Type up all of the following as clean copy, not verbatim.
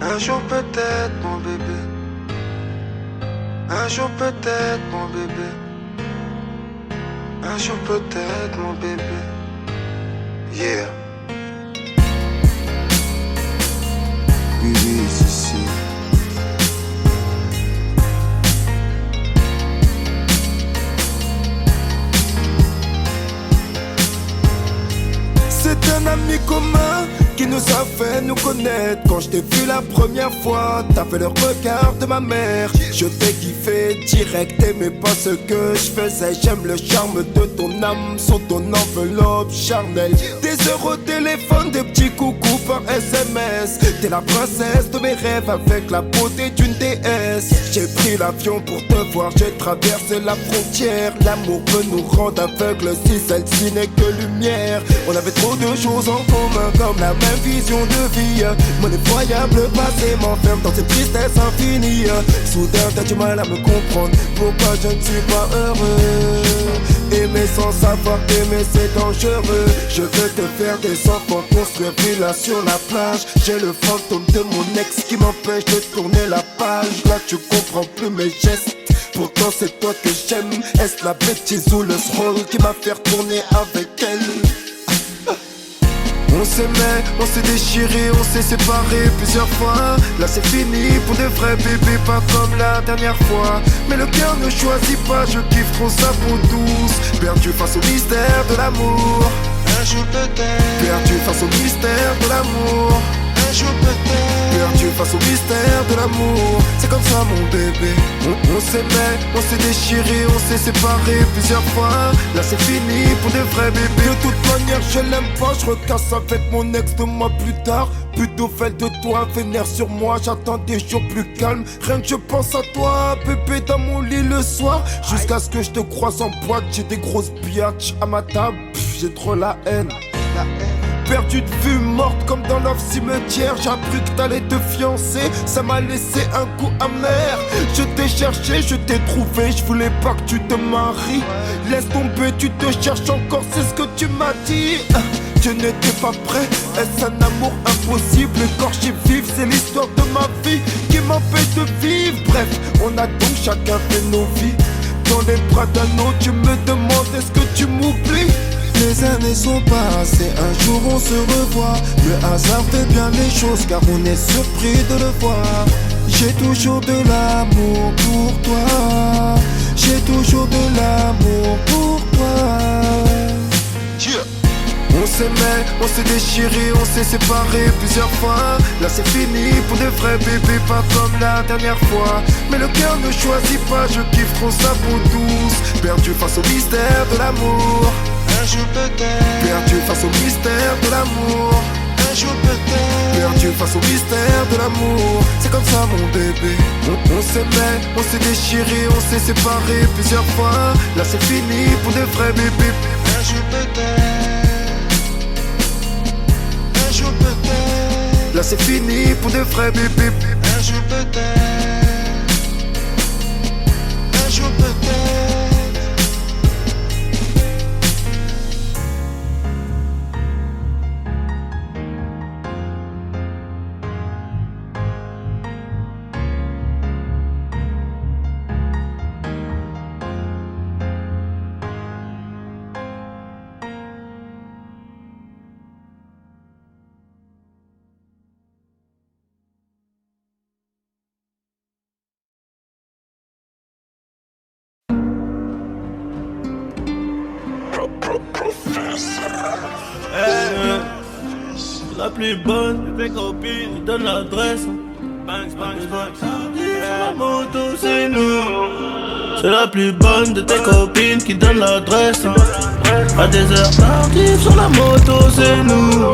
Un jour peut-être mon bébé. Un jour peut-être mon bébé. Un jour peut-être mon bébé. Yeah. Oui, oui, c'est ici. C'est un ami commun qui nous a fait nous connaître. Quand je t'ai vu la première fois, t'as fait le regard de ma mère. Je t'ai kiffé direct, t'aimais pas ce que je faisais. J'aime le charme de ton âme sur ton enveloppe charnelle. Des heures au téléphone, des petits coucous par SMS. T'es la princesse de mes rêves avec la beauté d'une déesse. J'ai pris l'avion pour te voir, j'ai traversé la frontière. L'amour peut nous rendre aveugles si celle-ci n'est que lumière. On avait trop de choses en commun comme la même vision de vie. Mon effroyable passé m'enferme dans cette tristesse infinie. Soudain t'as du mal à me comprendre pourquoi je ne suis pas heureux. Aimer sans savoir aimer c'est dangereux. Je veux te faire des enfants, construire villa sur la plage. J'ai le fantôme de mon ex qui m'empêche de tourner la page. Là tu comprends plus mes gestes, pourtant c'est toi que j'aime. Est-ce la bêtise ou le scroll qui m'a fait retourner avec elle? On s'aimait, on s'est déchiré, on s'est séparé plusieurs fois. Là c'est fini pour de vrais bébés, pas comme la dernière fois. Mais le cœur ne choisit pas, je kiffe trop sa peau douce. Perdu face au mystère de l'amour. Un jour peut-être. Perdu face au mystère de l'amour. Un jour peut-être. Perdu face au mystère de l'amour. C'est comme ça mon bébé. On s'aimait, on s'est déchiré, on s'est séparé plusieurs fois. Là c'est fini pour de vrais bébés. De toute manière je l'aime pas, je recasse avec mon ex 2 mois plus tard. Plutôt fait de toi, vénère sur moi, j'attends des jours plus calmes. Rien que je pense à toi, bébé dans mon lit le soir. Jusqu'à ce que je te croise en boîte, j'ai des grosses biatches à ma table. J'ai trop la haine. Perdu de vue, morte comme dans leur cimetière. J'ai appris que t'allais te fiancer, ça m'a laissé un goût amer. Je t'ai cherché, je t'ai trouvé, je voulais pas que tu te maries. Laisse tomber, tu te cherches encore, c'est ce que tu m'as dit. Je n'étais pas prêt, est-ce un amour impossible? Écorché vif, c'est l'histoire de ma vie qui m'empêche de vivre. Bref, on a donc chacun fait nos vies. Dans les bras d'un autre, tu me demandes est-ce que tu m'oublies? Les années sont passées, un jour on se revoit. Le hasard fait bien les choses car on est surpris de le voir. J'ai toujours de l'amour pour toi. J'ai toujours de l'amour pour toi. On s'aimait, on s'est déchiré, on s'est séparé plusieurs fois. Là c'est fini pour de vrais bébés, pas comme la dernière fois. Mais le cœur ne choisit pas, je kiffe trop sa peau douce. Perdu face au mystère de l'amour. Un jour peut-être. Perdu face au mystère de l'amour. Un jour peut-être. Perdu face au mystère de l'amour. C'est comme ça mon bébé. On s'aimait, on s'est déchiré, on s'est séparé plusieurs fois. Là c'est fini pour de vrais bébés. Un jour peut-être. Un jour peut-être. Là c'est fini pour de vrais bébés. Un jour peut-être. Un jour peut-être. La plus bonne de tes copines, ils donnent l'adresse. Banks, banks, banks. La moto, c'est nous. C'est la plus bonne de tes copines qui donne l'adresse. À des heures tardives sur la moto, c'est nous.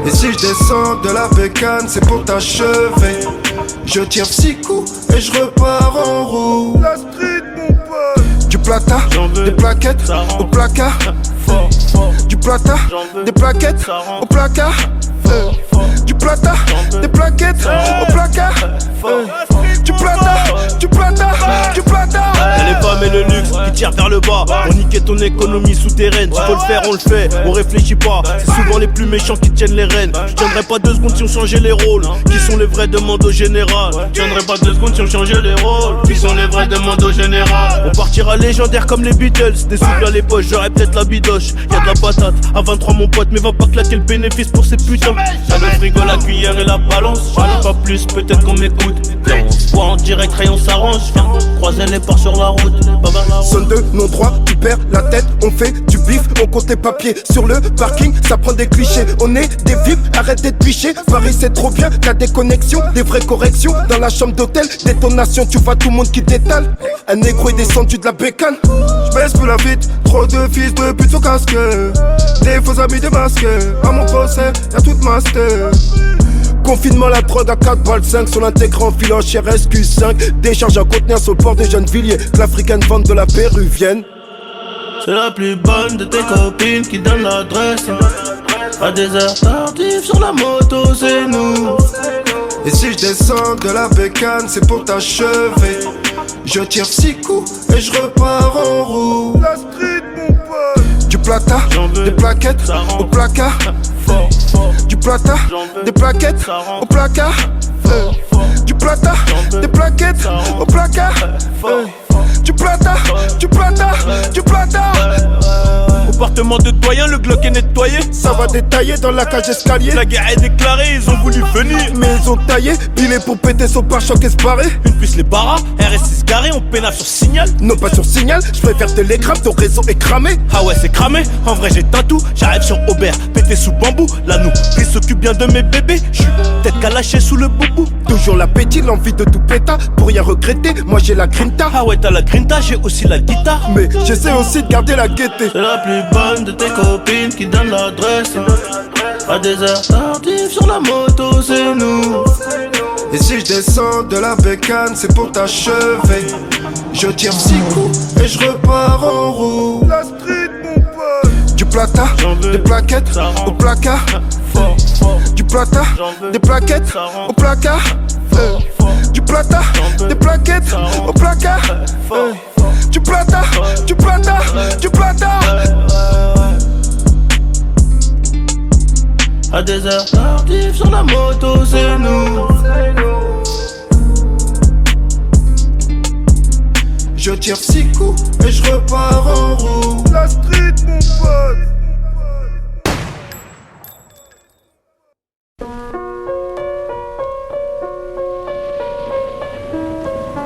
Et si je descends de la bécane, c'est pour t'achever. Je tire 6 coups et je repars en roue. La street, mon pote. Du plata, des plaquettes au placard. Du plata, des plaquettes au placard. Du plata, des plaquettes au placard. Du plata, du plata, du plata. Elle est pas et le luxe qui tire vers le bas. Pour niquer ton économie souterraine, s'il faut le faire, on le fait, on réfléchit pas. C'est souvent les plus méchants qui tiennent les rênes. Je tiendrai pas 2 secondes si on changeait les rôles. Qui sont les vrais, demande au général. Je tiendrai pas 2 secondes si on changeait les rôles. Qui sont les vrais, demande au général. On partira légendaire comme les Beatles. Des sous dans les poches, j'aurais peut-être la bidoche. Y'a de la patate, à 23 mon pote, mais va pas claquer le bénéfice pour ces putains. J'ai le frigo, la cuillère et la balance. J'en ai pas plus, peut-être qu'on m'écoute. Viens, on se voit en direct, rayon s'arrange. Viens, croiser les ports sur la route. Sonne de non droit, tu perds la tête. On fait du bif, on compte les papiers. Sur le parking, ça prend des clichés. On est des vifs, arrête d'être biché. Paris c'est trop bien, y'a des connexions, des vraies corrections. Dans la chambre d'hôtel, détonation, tu vois tout le monde qui détale. Un négro est descendu de la bécane. J'baisse plus la vite, trop de fils de pute au casque. Des faux amis démasqués, à mon procès, y'a toute master. Confinement, la drogue à 4 balles 5 sur l'intégrant filant chez SQ5. Décharge à contenir sur le port des jeunes villiers. Que l'africaine vente de la péruvienne. C'est la plus bonne de tes copines qui donne l'adresse. À des heures tardives sur la moto, c'est nous. Et si je descends de la bécane, c'est pour t'achever. Je tire 6 coups et je repars en roue. La street, mon pote. Du plata, des plaquettes au placard. Du plata, des plaquettes au placard. Du plata, des plaquettes au placard. Du plata, du plata, du plata. Comportement de doyen, le Glock est nettoyé. Ça va détailler dans la cage escalier. La guerre est déclarée, ils ont voulu venir. Mais ils ont taillé, pilé pour péter son pare-choc esparé. Une puce les barras, RS6 garé, on pénale sur signal. Non pas sur signal, je préfère télégramme, ton réseau est cramé. Ah ouais c'est cramé, en vrai j'ai tatou. J'arrive sur Aubert, pété sous bambou. La nourrice s'occupe bien de mes bébés. J'suis peut-être qu'à lâcher sous le boubou. Toujours l'appétit, l'envie de tout péta. Pour rien regretter, moi j'ai la grinta. Ah ouais t'as la grinta, j'ai aussi la guitare. Mais j'essaie aussi de garder la gaieté. C'est la plus bonne de tes copines qui donne l'adresse. À des heures tardives sur la moto, c'est nous. Et si je descends de la bécane, c'est pour t'achever. Je tire 6 coups et je repars en roue. La street, mon pote. Du plata, des plaquettes au placard. Du plata, des plaquettes au placard. Du plata, des plaquettes au placard. Du plata, du plata, du plata. À des heures tardives sur la moto, c'est nous. Je tire 6 coups et je repars en roue. La street, mon pote.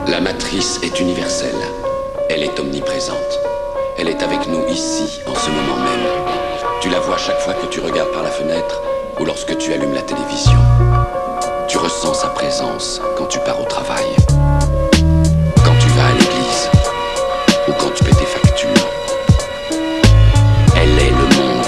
La matrice est universelle. Elle est omniprésente. Elle est avec nous ici, en ce moment même. Tu la vois chaque fois que tu regardes par la fenêtre ou lorsque tu allumes la télévision. Tu ressens sa présence quand tu pars au travail, quand tu vas à l'église ou quand tu paies tes factures. Elle est le monde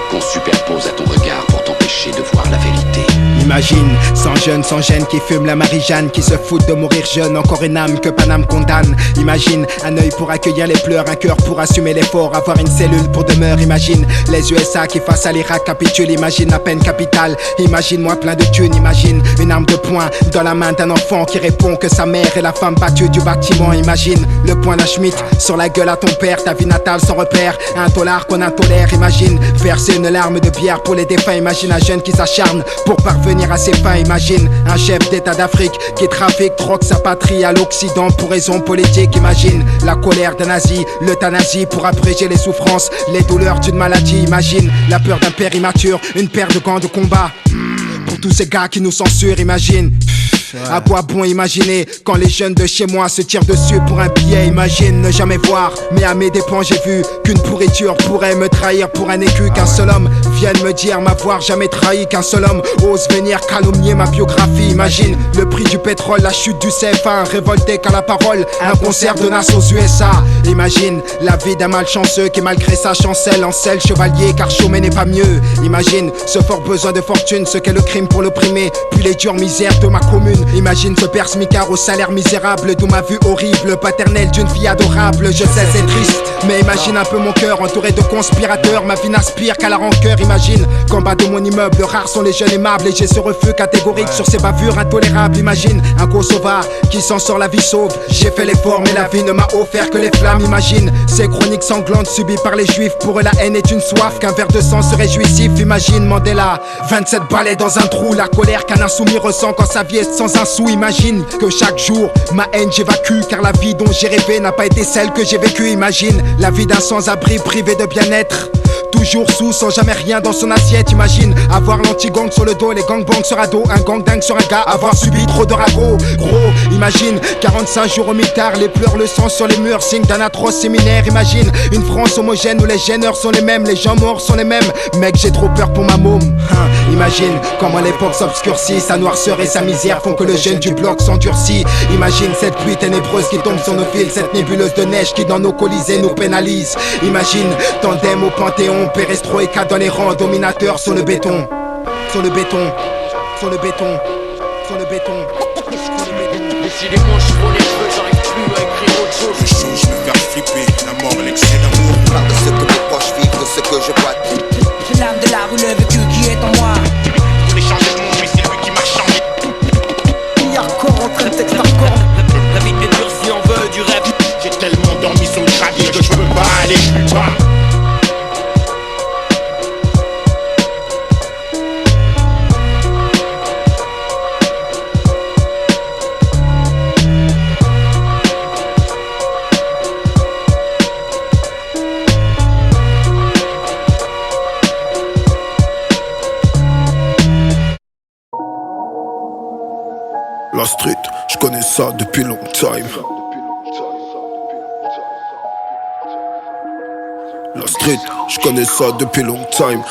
qu'on superpose à ton regard pour t'empêcher de voir la vérité. Imagine, 100 jeunes sans gêne qui fument la Marie-Jeanne, qui se foutent de mourir jeune, encore une âme que Paname condamne. Imagine, un œil pour accueillir les pleurs, un cœur pour assumer l'effort, avoir une cellule pour demeure. Imagine, les USA qui face à l'Irak capitulent, imagine la peine capitale. Imagine-moi plein de thunes, imagine une arme de poing dans la main d'un enfant qui répond que sa mère est la femme battue du bâtiment. Imagine, le poing d'un Schmitt sur la gueule à ton père, ta vie natale sans repère, un dollar qu'on intolère. Imagine, verser une larme de bière pour les défunts. Imagine un jeune qui s'acharne pour parvenir à ses fins. Imagine un chef d'état d'Afrique qui trafique, troque sa patrie à l'Occident pour raisons politiques. Imagine la colère d'un nazi, l'euthanasie pour abréger les souffrances, les douleurs d'une maladie. Imagine la peur d'un père immature, une paire de gants de combat pour tous ces gars qui nous censurent. Imagine à quoi bon imaginer quand les jeunes de chez moi se tirent dessus pour un billet. Imagine ne jamais voir, mais à mes dépens j'ai vu qu'une pourriture pourrait me trahir pour un écu. Qu'un seul homme vienne me dire m'avoir jamais trahi, qu'un seul homme ose venir calomnier ma biographie. Imagine le prix du pétrole, la chute du CFA, un révolté qu'à la parole, un concert de Nas aux USA. Imagine la vie d'un malchanceux qui malgré sa chancelle encelle chevalier car chômer n'est pas mieux. Imagine ce fort besoin de fortune, ce qu'est le crime pour l'opprimer, puis les dures misères de ma commune. Imagine ce père smicard au salaire misérable, d'où ma vue horrible, paternelle d'une fille adorable. Je sais c'est triste, mais imagine un peu mon cœur entouré de conspirateurs. Ma vie n'aspire qu'à la rancœur. Imagine qu'en bas de mon immeuble, rares sont les jeunes aimables, et j'ai ce refus catégorique sur ces bavures intolérables. Imagine un Kosovar qui s'en sort la vie sauve. J'ai fait l'effort mais la vie ne m'a offert que les flammes. Imagine ces chroniques sanglantes subies par les juifs. Pour eux la haine est une soif, qu'un verre de sang serait jouissif. Imagine Mandela, 27 balais dans un trou. La colère qu'un insoumis ressent quand sa vie est sans un sou. Imagine que chaque jour ma haine j'évacue, car la vie dont j'ai rêvé n'a pas été celle que j'ai vécue. Imagine la vie d'un sans-abri privé de bien-être, toujours sous, sans jamais rien dans son assiette. Imagine avoir l'anti-gang sur le dos, les gangbangs sur ado, un gang dingue sur un gars, avoir subi trop de ragots. Gros, imagine 45 jours au mitard, les pleurs, le sang sur les murs, signe d'un atroce séminaire. Imagine une France homogène où les gêneurs sont les mêmes, les gens morts sont les mêmes. Mec, j'ai trop peur pour ma môme. Imagine comment l'époque s'obscurcit, sa noirceur et sa misère font que le jeune du bloc s'endurcit. Imagine cette pluie ténébreuse qui tombe sur nos fils, cette nébuleuse de neige qui dans nos colisées nous pénalise. Imagine tandem au Panthéon, perestroïka dans les rangs, dominateurs sur le béton, sur le béton, sur le béton, sur le béton, sur le béton. Décidément je prends les cheveux, j'arrive plus à écrire autre chose. Je chaud, je me faire flipper, la mort, l'excès d'amour. Parle de ce que mes proches vivent, de ce que je vois. C'est l'âme de la rue, le vécu qui est en moi. Je voulais changer de monde, mais c'est lui qui m'a changé. Il y a encore en train de texte hardcore. La vie est dure si on veut du rêve. J'ai tellement dormi sur le gravier que je peux pas aller plus bas. La street, je connais ça depuis long time. La street, je connais ça depuis long time.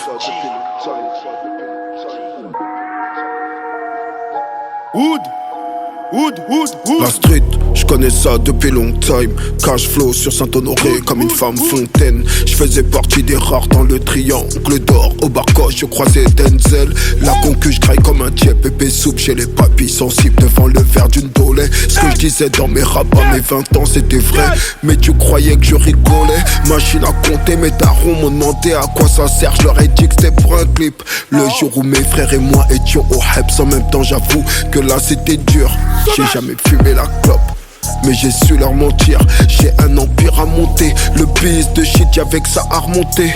La street, je connais ça depuis long time. Cash flow sur Saint-Honoré comme une femme fontaine. Je faisais partie des rares dans le triangle d'or. Au barcoche, je croisais Denzel. La concu, je graille comme un tiep épais soupe chez les papilles sensibles devant le verre d'une dolée. Ce que je disais dans mes raps à mes 20 ans, c'était vrai. Mais tu croyais que je rigolais. Machine à compter, mes darons m'ont demandé à quoi ça sert. Je leur ai dit que c'était pour un clip. Le jour où mes frères et moi étions au Heps en même temps, j'avoue que là c'était dur. J'ai jamais fumé la clope, mais j'ai su leur mentir. J'ai un empire à monter, le biz de shit y'avait que ça à remonter.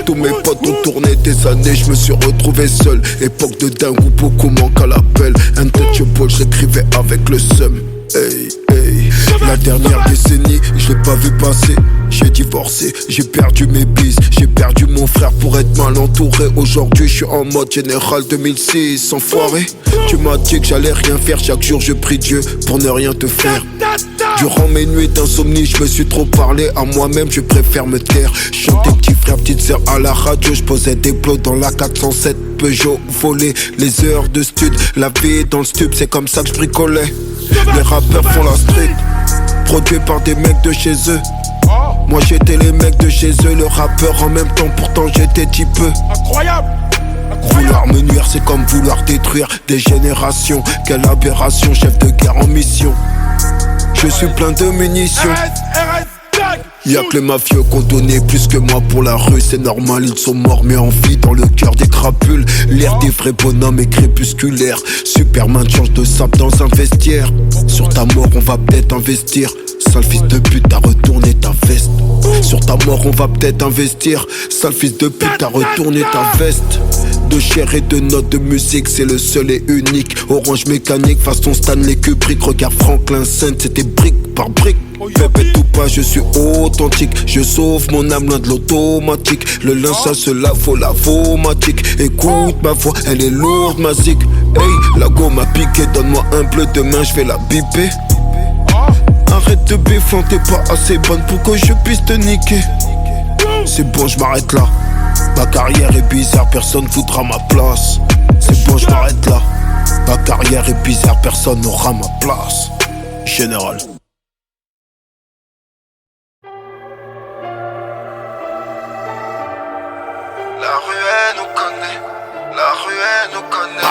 Tous mes potes ont tourné des années, je me suis retrouvé seul. Époque de dingue où beaucoup manquent à l'appel. Untouchable, j'écrivais avec le seum. Hey, hey. La dernière décennie, je l'ai pas vu passer. J'ai divorcé, j'ai perdu mes bises, j'ai perdu mon frère pour être mal entouré. Aujourd'hui je suis en mode général 2006, enfoiré. Tu m'as dit que j'allais rien faire, chaque jour je prie Dieu pour ne rien te faire. Durant mes nuits d'insomnie, je me suis trop parlé à moi-même, je préfère me taire. Chantais petit frère, petite sœur à la radio, je posais des plots dans la 407 Peugeot, volé les heures de stud, la vie dans le stup, c'est comme ça que je bricolais. Les rappeurs font la street, produit par des mecs de chez eux. Moi j'étais les mecs de chez eux, le rappeur en même temps, pourtant j'étais petit peu. Incroyable. Vouloir me nuire c'est comme vouloir détruire des générations. Quelle aberration, chef de guerre en mission. Je suis plein de munitions. Y'a que les mafieux qui ont donné plus que moi pour la rue, c'est normal, ils sont morts mais en vie dans le cœur des crapules. L'air des vrais bonhommes est crépusculaire. Superman change de sable dans un vestiaire. Sur ta mort on va peut-être investir. Sale fils de pute, t'as retourné ta veste. Sur ta mort on va peut-être investir. Sale fils de pute, t'as retourné ta veste. De chair et de notes de musique, c'est le seul et unique. Orange mécanique, façon Stanley Kubrick. Regarde Franklin Saint, c'était brique par brique. Pépette ou pas, je suis authentique. Je sauve mon âme loin de l'automatique. Le linge ça se lave au lavomatique. Écoute ma voix, elle est lourde ma zig. Hey, la go m'a piqué, donne-moi un bleu, demain je vais la biper. Arrête de béfant, t'es pas assez bonne pour que je puisse te niquer. C'est bon, je m'arrête là. Ma carrière est bizarre, personne voudra ma place. C'est bon, je m'arrête là. Ma carrière est bizarre, personne n'aura ma place. Général. La rue elle nous connaît, la rue elle nous connaît.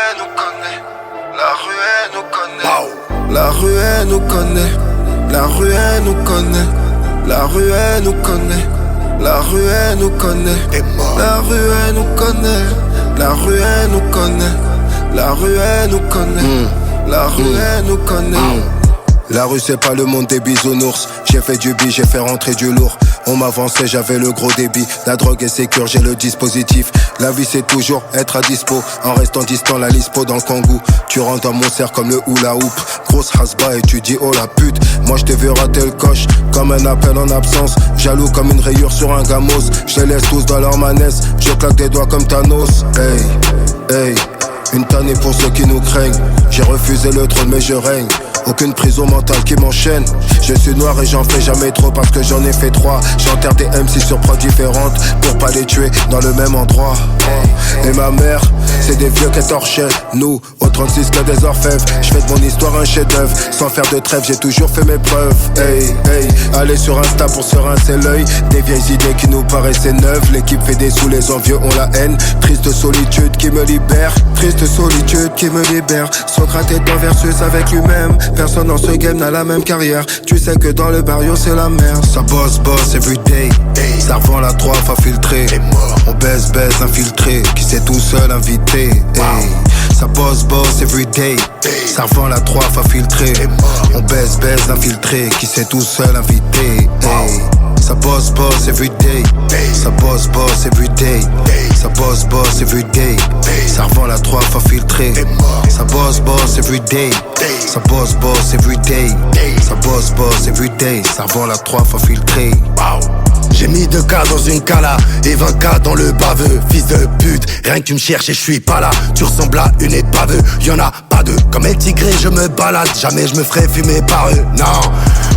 elle nous connaît. La rue elle nous connaît. La rue elle nous connaît. La rue elle nous connaît. La rue elle nous connaît. La rue elle nous connaît. La rue elle nous connaît. La rue elle nous connaît. La rue elle nous connaît. La rue elle nous connaît. La rue c'est pas le monde des bisounours. J'ai fait du bi, j'ai fait rentrer du lourd. On m'avançait, j'avais le gros débit. La drogue est sécure, j'ai le dispositif. La vie c'est toujours être à dispo. En restant distant, la lispo dans le kangou. Tu rentres dans mon cerf comme le hula hoop. Grosse hasba et tu dis oh la pute. Moi je te veux rater le coche comme un appel en absence. Jaloux comme une rayure sur un gamos. Je les laisse tous dans leur manesse. Je claque des doigts comme Thanos. Hey, hey. Une tannée pour ceux qui nous craignent. J'ai refusé le trône mais je règne. Aucune prison mentale qui m'enchaîne. Je suis noir et j'en fais jamais trop parce que j'en ai fait 3. J'enterre des MC sur prods différentes pour pas les tuer dans le même endroit. Et ma mère, c'est des vieux qui torchaient. Nous, au 36 que des orfèvres. Je fais de mon histoire un chef-d'œuvre. Sans faire de trêve, j'ai toujours fait mes preuves. Hey, hey, allez sur Insta pour se rincer l'œil. Des vieilles idées qui nous paraissaient neuves. L'équipe fait des sous, les envieux ont la haine. Triste solitude qui me libère. Triste solitude qui me libère. Socrate est en versus avec lui-même. Personne dans ce game n'a la même carrière. Tu sais que dans le barrio c'est la merde. Ça bosse everyday. Ça revend la 3 fois filtré. On baisse infiltré. Qui sait tout seul invité. Ça bosse everyday. Ça revend la 3 fois filtré. On baisse infiltré. Qui sait tout seul invité. Ça bosse everyday. Ça bosse everyday. Ça bosse everyday. Ça revend la 3 fois filtré. Ça bosse everyday. Ça bosse everyday. Ça bosse everyday. Ça revend la 3 fois filtré. J'ai mis 2K dans une cala et 20K dans le baveux. Fils de pute, rien que tu me cherches et je suis pas là. Tu ressembles à une épave, y'en a pas deux. Comme un tigré je me balade, jamais je me ferai fumer par eux. Non,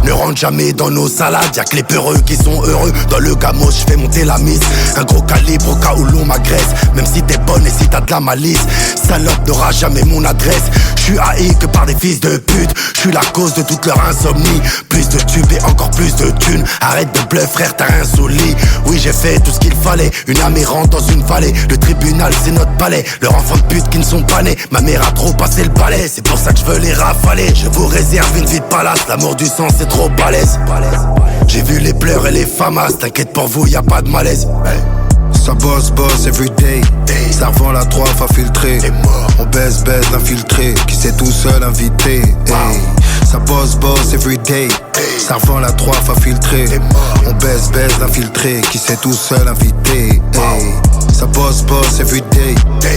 ne rentre jamais dans nos salades. Y'a que les peureux qui sont heureux. Dans le gamos je fais monter la mise. Un gros calibre au cas où l'on m'agresse. Même si t'es bonne et si t'as de la malice, salope n'aura jamais mon adresse. Je suis haï que par des fils de pute. Je suis la cause de toute leur insomnie. Plus de tubes et encore plus de thunes. Arrête de bluff frère, t'as un solide. Oui j'ai fait tout ce qu'il fallait. Une âme errante dans une vallée. Le tribunal c'est notre palais. Leurs enfants de pute qui ne sont pas nés. Ma mère a trop passé le balai. C'est pour ça que je veux les rafaler. Je vous réserve une vie de palace. L'amour du sang c'est trop balèze. J'ai vu les pleurs et les famas. T'inquiète pour vous y a pas de malaise. Ça bosse everyday. Ça revend la 3 fois filtré. On baisse infiltré. Qui sait tout seul invité. Ça bosse everyday. Ça revend la 3 fois filtré. On baisse infiltré. Qui sait tout seul invité. Ça bosse everyday.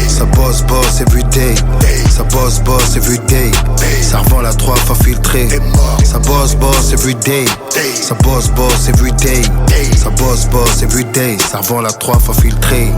Ça bosse everyday. Ça bosse everyday. Ça revend la 3 fois filtré. Ça bosse everyday. Ça bosse everyday. Ça bosse everyday. Ça revend la 3 fois filtré.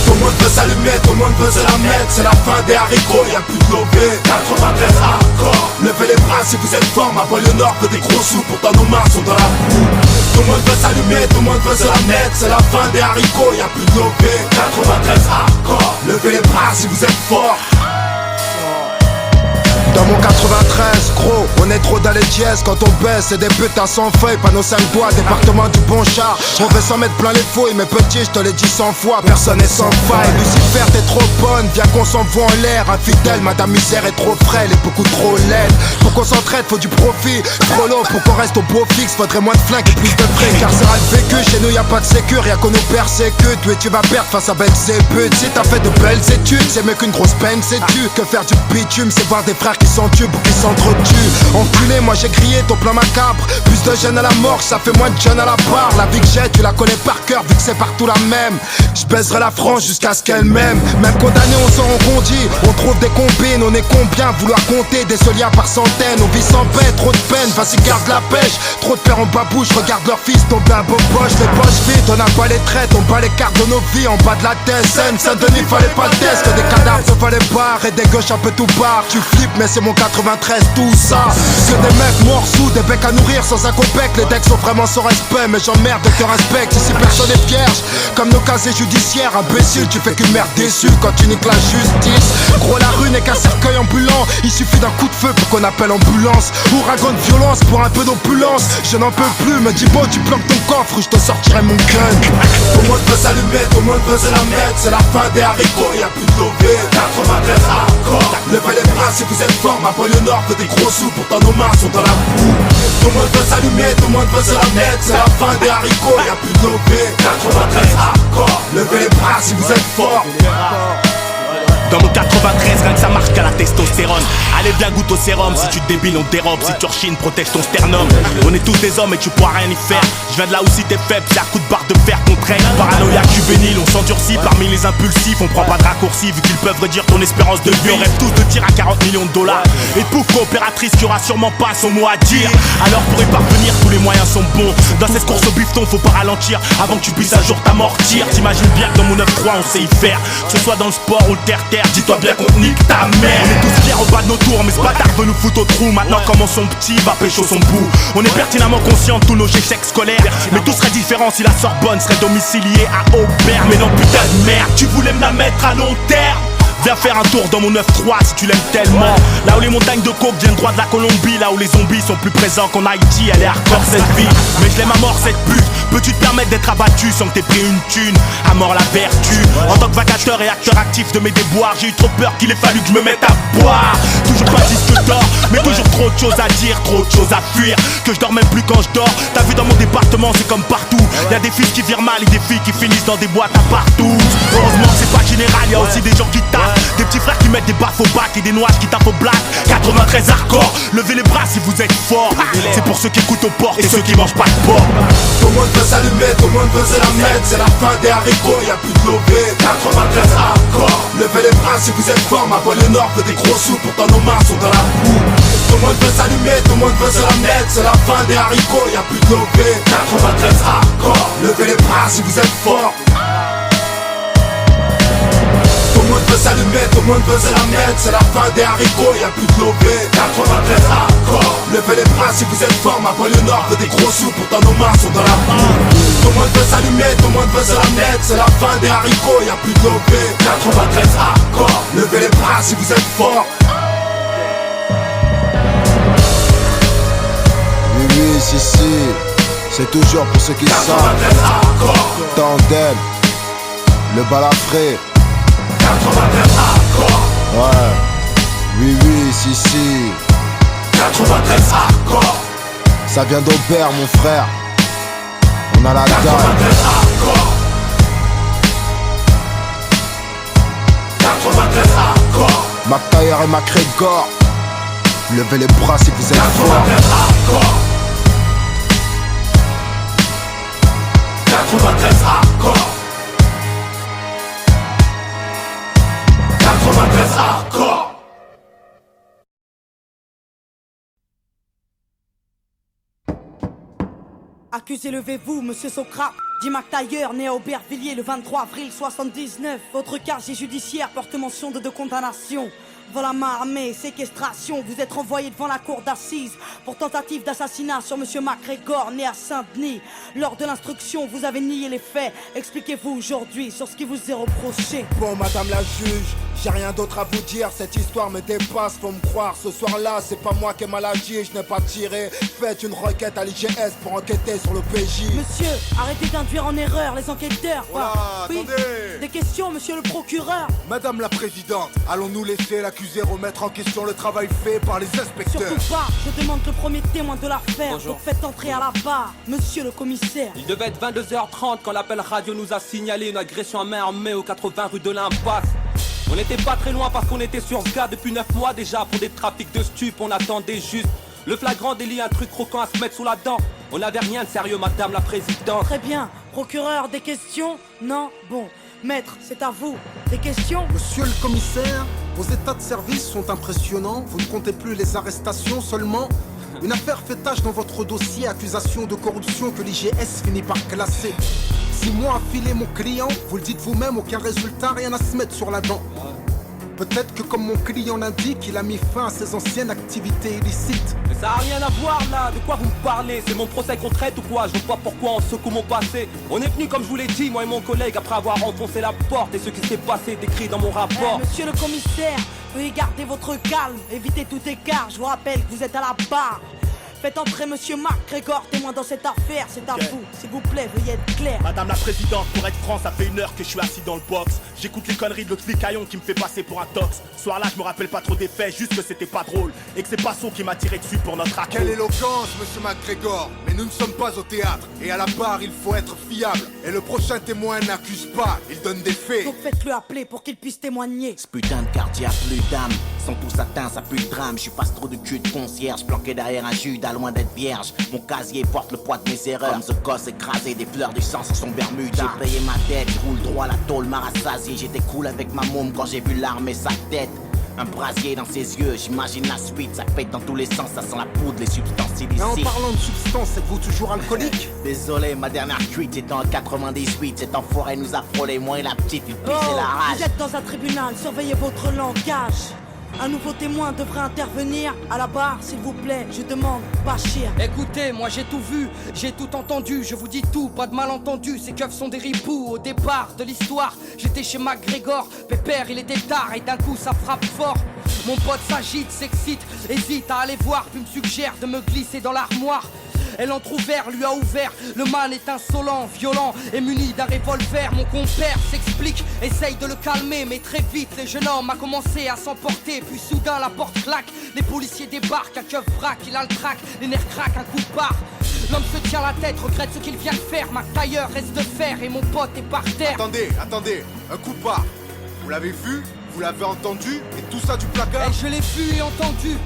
Tout le monde veut s'allumer, tout le monde veut se la mettre. C'est la fin des haricots, y'a plus de lobé. 93 hardcore. Levez les bras si vous êtes fort. Ma banlieue nord veut des gros sous, pourtant nos mains sont dans la boue. Tout le monde veut s'allumer, tout le monde veut se la mettre. C'est la fin des haricots, y'a plus de lobé. 93 hardcore. Levez les bras si vous êtes fort. Dans mon 93, gros, on est trop dans les dièses. Quand on baisse, c'est des putains sans feuilles. Panneau 5 bois, département du bon char. On veut s'en mettre plein les fouilles, mais petit, je te l'ai dit 100 fois. Personne n'est sans faille. Lucifer, t'es trop bonne, viens qu'on s'envoie en l'air. Infidèle, madame misère est trop frêle et beaucoup trop laide. Pour qu'on s'entraide, faut du profit. Prolo, pour qu'on reste au beau fixe, faudrait moins de flingues et plus de frais. Carcéral vécu, chez nous y'a pas de sécure, rien qu'on nous persécute. Oui, tu vas perdre face à Belzébuth. Si t'as fait de belles études, c'est mieux qu'une grosse peine, sais-tu. Que faire du bitume, c'est voir des frères qui s'entubent ou qui s'entretuent. Enculé, moi j'ai crié ton plan macabre. Plus de jeunes à la mort, ça fait moins de jeunes à la barre. La vie que j'ai, tu la connais par cœur, vu que c'est partout la même. Je baiserai la France jusqu'à ce qu'elle m'aime. Même condamné, on s'en rencontre, on trouve des combines. On est combien, vouloir compter des soliens par centaines. On vit sans paix, trop de peine, vas-y garde la pêche. Trop de pères en babouche, regarde leur fils tomber un beau poche. Les poches vides, on n'a pas les traites, on bat les cartes de nos vies en bas de la tête. Saint-Denis, fallait pas le test, que des cadavres se fallait barre. Et des gauches un peu tout barre. Tu flippes, mais c'est mon 93, tout ça. Que des mecs morts sous, des becs à nourrir sans un copec. Les decks sont vraiment sans respect, mais j'emmerde de te respecte. Ici personne n'est vierge, comme nos casiers judiciaires. Imbécile, tu fais qu'une merde déçue quand tu niques la justice. Gros, la rue n'est qu'un cercueil ambulant. Il suffit d'un coup de feu pour qu'on appelle ambulance. Ouragan de violence pour un peu d'opulence. Je n'en peux plus, me dis bon, tu planques ton coffre, je te sortirai mon gun. Tout le monde veut s'allumer, tout le monde veut se la mettre. C'est la fin des haricots, y'a plus de lobé. 93 hardcore. Levez les bras si vous êtes fort, ma banlieue nord fait des gros sous. Pourtant nos mains sont dans la boue. Tout le monde veut s'allumer, tout le monde veut se la mettre. C'est la fin des haricots, y'a plus de lobé. 93 hardcore. Levez les bras si vous êtes fort. Dans mon 93, rien que ça marche qu'à la testostérone. Allez bien goûte au sérum, si tu te débiles on te dérobe. Si tu rechines, protège ton sternum. On est tous des hommes et tu pourras rien y faire. Je viens de là où si t'es faible, c'est à coup de barre de fer qu'on traîne. Paranoïaque juvénile, on s'endurcit parmi les impulsifs. On prend pas de raccourcis vu qu'ils peuvent réduire ton espérance de vie. On rêve tous de tir à 40 millions de dollars. Et pouf, coopératrice qui aura sûrement pas son mot à dire. Alors pour y parvenir, tous les moyens sont bons. Dans cette course au bifton, faut pas ralentir avant que tu puisses un jour t'amortir. T'imagines bien que dans mon 9-3 on sait y faire. Que ce soit dans le sport ou le terre-terre, dis-toi bien qu'on nique ta mère. On est tous fiers au bas de nos tours, mais ce bâtard veut nous foutre au trou. Maintenant comment son petit va pécho son bout. On est pertinemment conscients de tous nos échecs scolaires. Mais tout serait différent si la Sorbonne serait domiciliée à Aubert. Mais non putain de merde, tu voulais me la mettre à long terme. Viens faire un tour dans mon 9-3 si tu l'aimes tellement. Là où les montagnes de coke viennent droit de la Colombie. Là où les zombies sont plus présents qu'en Haïti. Elle est hardcore cette vie, mais je l'aime à mort cette pute. Peux-tu te permettre d'être abattu sans que t'aies pris une thune? À mort la vertu. En tant que vacateur et acteur actif de mes déboires, j'ai eu trop peur qu'il ait fallu que je me mette à boire. Toujours pas disque d'or, mais toujours trop de choses à dire, trop de choses à fuir. Que je dors même plus quand je dors. T'as vu dans mon département c'est comme partout. Y'a des fils qui virent mal et des filles qui finissent dans des boîtes à partout. Heureusement c'est pas général, y'a aussi des gens qui taffent. Des petits frères qui mettent des baffes au bac et des noises qui tapent au black. 93 hardcore, levez les bras si vous êtes forts. C'est pour ceux qui écoutent aux portes et ceux qui mangent pas de porc. Tout le monde veut s'allumer, tout le monde veut se la mettre. C'est la fin des haricots, y'a plus de lobé. 93 hardcore. Levez les bras si vous êtes forts, ma banlieue nord fait des gros sous. Pourtant nos mains sont dans la boue. Tout le monde veut s'allumer, tout le monde veut se la mettre. C'est la fin des haricots, y'a plus de lobé. 93 hardcore. Levez les bras si vous êtes forts. Tout le monde veut s'allumer, tout le monde veut se la mettre. C'est la fin des haricots, y'a plus de lobé. 93 hardcore. Levez les bras si vous êtes forts, ma banlieue nord fait des gros sous. Pourtant nos mains sont dans la boue. Tout le monde veut s'allumer, tout le monde veut se la mettre. C'est la fin des haricots, y'a plus de lobé. 93 hardcore. Levez les bras si vous êtes forts. Oui, si, c'est toujours pour ceux qui savent. Tandem, le balafré. 93 hardcore. Ouais, oui, si 93 hardcore. Ça vient d'Aubert mon frère. On a la dalle. 93 hardcore. 93 hardcore. McTayer et McGregor. Levez les bras si vous êtes forts. 93 hardcore. 93 hardcore. 93 hardcore. Accusé, levez-vous, monsieur Socrate. Dit McTayer, né à Aubervilliers le 23 avril 79. Votre casier judiciaire porte mention de 2 condamnations. Vol à main armée, séquestration, vous êtes renvoyé devant la cour d'assises pour tentative d'assassinat sur monsieur McGregor, né à Saint-Denis. Lors de l'instruction, vous avez nié les faits. Expliquez-vous aujourd'hui sur ce qui vous est reproché. Bon, madame la juge, j'ai rien d'autre à vous dire, cette histoire me dépasse, faut me croire. Ce soir-là, c'est pas moi qui ai mal agi, je n'ai pas tiré. Faites une requête à l'IGS pour enquêter sur le PJ. Monsieur, arrêtez d'induire en erreur les enquêteurs. Voilà, oui. Attendez. Des questions, monsieur le procureur. Madame la présidente, allons-nous laisser l'accusé remettre en question le travail fait par les inspecteurs? Surtout pas, je demande le premier témoin de l'affaire. Donc faites entrer à la barre, monsieur le commissaire. Il devait être 22h30 quand l'appel radio nous a signalé une agression à main armée au 80 rue de l'Impasse. On n'était pas très loin parce qu'on était sur ce gars depuis 9 mois déjà. Pour des trafics de stupes, on attendait juste le flagrant délit, un truc croquant à se mettre sous la dent. On n'avait rien de sérieux, madame la présidente. Très bien. Procureur, des questions? Non? Bon. Maître, c'est à vous. Des questions? Monsieur le commissaire, vos états de service sont impressionnants. Vous ne comptez plus les arrestations seulement. Une affaire fait tache dans votre dossier, accusation de corruption que l'IGS finit par classer. 6 mois à filer mon client, vous le dites vous-même, aucun résultat, rien à se mettre sur la dent. Peut-être que comme mon client l'indique, il a mis fin à ses anciennes activités illicites. Mais ça a rien à voir là, de quoi vous me parlez? C'est mon procès qu'on traite ou quoi? Je vois pas pourquoi on secoue mon passé. On est venu comme je vous l'ai dit, moi et mon collègue, après avoir enfoncé la porte. Et ce qui s'est passé décrit dans mon rapport. Monsieur le commissaire, veuillez garder votre calme, évitez tout écart. Je vous rappelle que vous êtes à la barre. Faites entrer monsieur Marc Grégor, témoin dans cette affaire, c'est à vous. S'il vous plaît, veuillez être clair. Madame la présidente, pour être franc, ça fait 1 heure que je suis assis dans le box. J'écoute les conneries de l'autre flicaillon qui me fait passer pour un tox. Ce soir-là, je me rappelle pas trop des faits, juste que c'était pas drôle. Et que c'est Passot qui m'a tiré dessus pour notre accord. Quelle éloquence, monsieur McGregor. Mais nous ne sommes pas au théâtre. Et à la barre, il faut être fiable. Et le prochain témoin n'accuse pas, il donne des faits. Donc faites-le appeler pour qu'il puisse témoigner. Ce putain de quartier a plus d'âme. Sans tout atteint, ça pue le drame. Je suis pas trop de cul de concierge, planqué derrière un Judas, loin d'être vierge. Mon casier porte le poids de mes erreurs. Comme ce gosse écrasé, des fleurs du sang sur son Bermuda. J'ai payé ma dette, je roule droit, la tôle m'a rassasié. J'étais cool avec ma môme quand j'ai vu l'arme et sa tête. Un brasier dans ses yeux, j'imagine la suite. Ça pète dans tous les sens, ça sent la poudre, les substances illicites. Mais en parlant de substances, êtes-vous toujours alcoolique? Désolé, ma dernière cuite c'était en 98. Cet enfoiré nous a frôlé, moi et la petite, il pissait Oh, la rage. vous êtes dans un tribunal, surveillez votre langage. Un nouveau témoin devrait intervenir. À la barre, s'il vous plaît, je demande Bachir. Écoutez, moi j'ai tout vu, j'ai tout entendu. Je vous dis tout, pas de malentendu. Ces keufs sont des ripoux. Au départ de l'histoire, j'étais chez McGregor. Pépère, il était tard et d'un coup ça frappe fort. Mon pote s'agite, s'excite, hésite à aller voir, puis me suggère de me glisser dans l'armoire. Elle entrouvert, lui a ouvert. Le man est insolent, violent et muni d'un revolver. Mon compère s'explique, essaye de le calmer. Mais très vite, le jeune homme a commencé à s'emporter. Puis soudain, la porte claque. Les policiers débarquent, un keuf braque, il a le trac. Les nerfs craquent, un coup de barre. L'homme se tient la tête, regrette ce qu'il vient de faire. Ma tailleur reste de fer et mon pote est par terre. Attendez, un coup de barre. Vous l'avez vu? Vous l'avez entendu? Et tout ça du placard? Et je l'ai vu et entendu.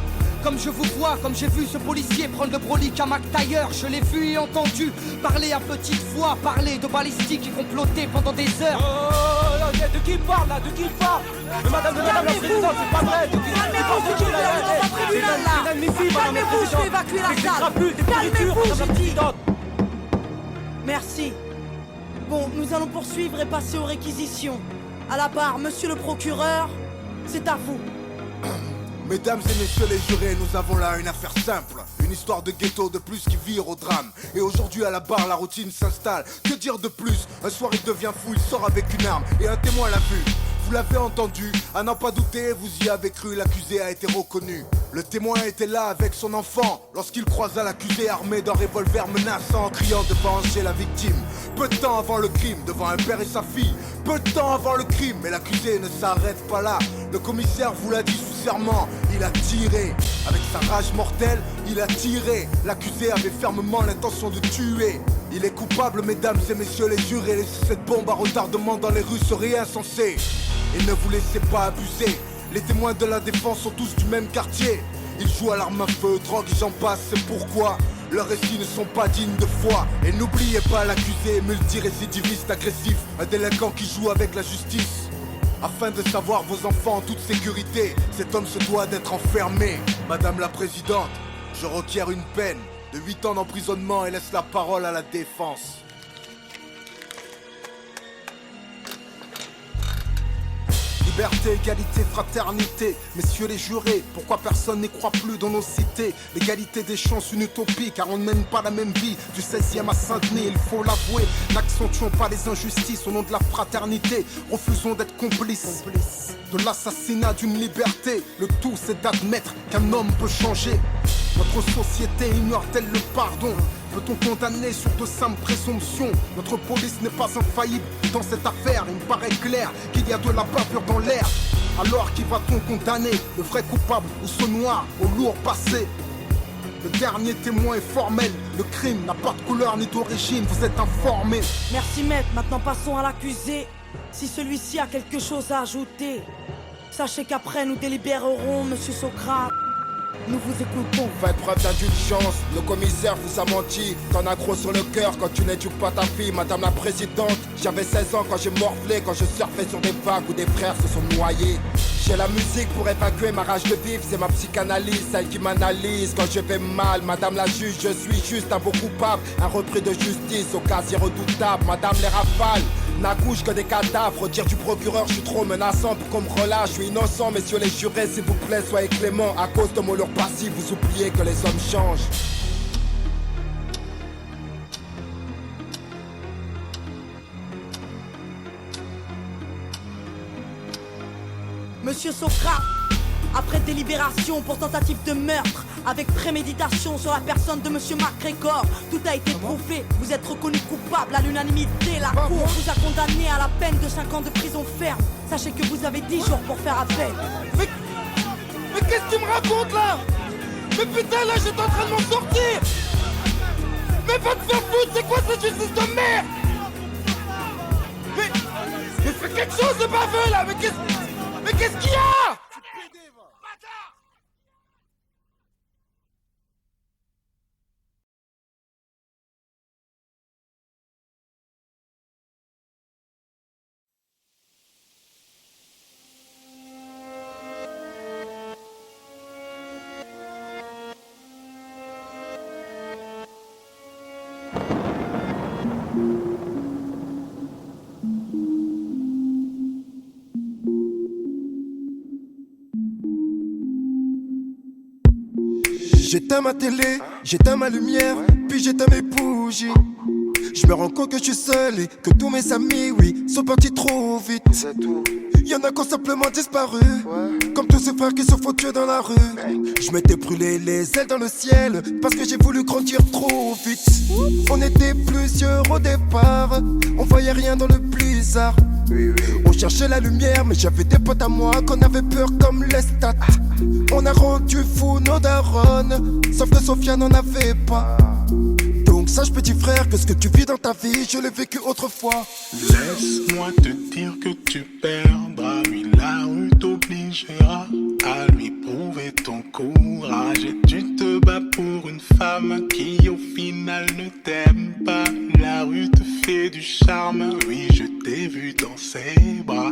Comme je vous vois, comme j'ai vu ce policier prendre le brolic à McTayer. Je l'ai vu et entendu parler à petite voix, parler de balistique et comploter pendant des heures. Oh, de qui il parle là? De qui il parle? Mais madame la présidente, c'est pas vrai. Calmez-vous, je vais évacuer la salle. Calmez-vous, j'ai dit. Merci. Bon, nous allons poursuivre et passer aux réquisitions. À la barre, monsieur le procureur, c'est à vous. Mesdames et messieurs les jurés, nous avons là une affaire simple. Une histoire de ghetto de plus qui vire au drame. Et aujourd'hui à la barre, la routine s'installe. Que dire de plus? Un soir il devient fou, il sort avec une arme et un témoin l'a vu. Vous l'avez entendu, à n'en pas douter, vous y avez cru, l'accusé a été reconnu. Le témoin était là avec son enfant lorsqu'il croisa l'accusé armé d'un revolver menaçant, criant de venger la victime. Peu de temps avant le crime, devant un père et sa fille. Peu de temps avant le crime, mais l'accusé ne s'arrête pas là. Le commissaire vous l'a dit sous serment, il a tiré. Avec sa rage mortelle, il a tiré. L'accusé avait fermement l'intention de tuer. Il est coupable, mesdames et messieurs les jurés. Laisser cette bombe à retardement dans les rues serait insensé. Et ne vous laissez pas abuser. Les témoins de la défense sont tous du même quartier. Ils jouent à l'arme à feu, drogue et j'en passe, c'est pourquoi leurs récits ne sont pas dignes de foi. Et n'oubliez pas l'accusé, multirécidiviste agressif, un délinquant qui joue avec la justice. Afin de savoir vos enfants en toute sécurité, cet homme se doit d'être enfermé. Madame la présidente, je requiers une peine de 8 ans d'emprisonnement et laisse la parole à la défense. Liberté, égalité, fraternité, messieurs les jurés, pourquoi personne n'y croit plus dans nos cités? L'égalité des chances, une utopie, car on ne mène pas la même vie. Du 16e à Saint-Denis, il faut l'avouer, n'accentuons pas les injustices au nom de la fraternité. Refusons d'être complices de l'assassinat d'une liberté. Le tout c'est d'admettre qu'un homme peut changer. Notre société ignore-t-elle le pardon? Peut-on condamner sur de simples présomptions? Notre police n'est pas infaillible dans cette affaire. Il me paraît clair qu'il y a de la bavure dans l'air. Alors qui va-t-on condamner? Le vrai coupable ou ce noir au lourd passé? Le dernier témoin est formel. Le crime n'a pas de couleur ni d'origine, vous êtes informés. Merci maître, maintenant passons à l'accusé. Si celui-ci a quelque chose à ajouter. Sachez qu'après nous délibérerons, monsieur Socrate. Nous vous écoutons. Faites preuve d'indulgence, le commissaire vous a menti. T'en as gros sur le cœur quand tu n'éduques pas ta fille, madame la présidente. J'avais 16 ans quand j'ai morflé, quand je surfais sur des vagues où des frères se sont noyés. J'ai la musique pour évacuer ma rage de vivre, c'est ma psychanalyse, celle qui m'analyse. Quand je vais mal, madame la juge, je suis juste un beau coupable. Un repris de justice au casier redoutable, madame les rafales n'accouche que des cadavres. Dire du procureur, je suis trop menaçant pour qu'on me relâche. Je suis innocent, messieurs les jurés, s'il vous plaît, soyez cléments. À cause de mon lourd passif, vous oubliez que les hommes changent. Monsieur Socrate, après délibération pour tentative de meurtre, avec préméditation sur la personne de monsieur MacGregor, tout a été prouvé, vous êtes reconnu coupable à l'unanimité. La cour vous a condamné à la peine de 5 ans de prison ferme. Sachez que vous avez 10 jours pour faire appel. Mais qu'est-ce que tu me racontes là? Mais putain, là j'étais en train de m'en sortir. Mais va te faire foutre, c'est quoi cette justice de merde? Mais fais quelque chose de baveux là. Mais qu'est-ce qu'il y a? J'éteins ma télé, j'éteins ma lumière, puis j'éteins mes bougies. Je me rends compte que je suis seul et que tous mes amis, oui, sont partis trop vite. Y'en a qui ont simplement disparu, comme tous ces frères qui se font tuer dans la rue. Je m'étais brûlé les ailes dans le ciel, parce que j'ai voulu grandir trop vite. On était plusieurs au départ, on voyait rien dans le blizzard. On cherchait la lumière, mais j'avais des potes à moi qu'on avait peur comme les stats. On a rendu fou nos darons, sauf que Sophia n'en avait pas. Donc sache petit frère que ce que tu vis dans ta vie, je l'ai vécu autrefois. Laisse-moi te dire que tu perdras, oui la rue t'obligera à lui prouver ton courage. Et tu te bats pour une femme qui au final ne t'aime pas. La rue te fait du charme, oui je t'ai vu dans ses bras.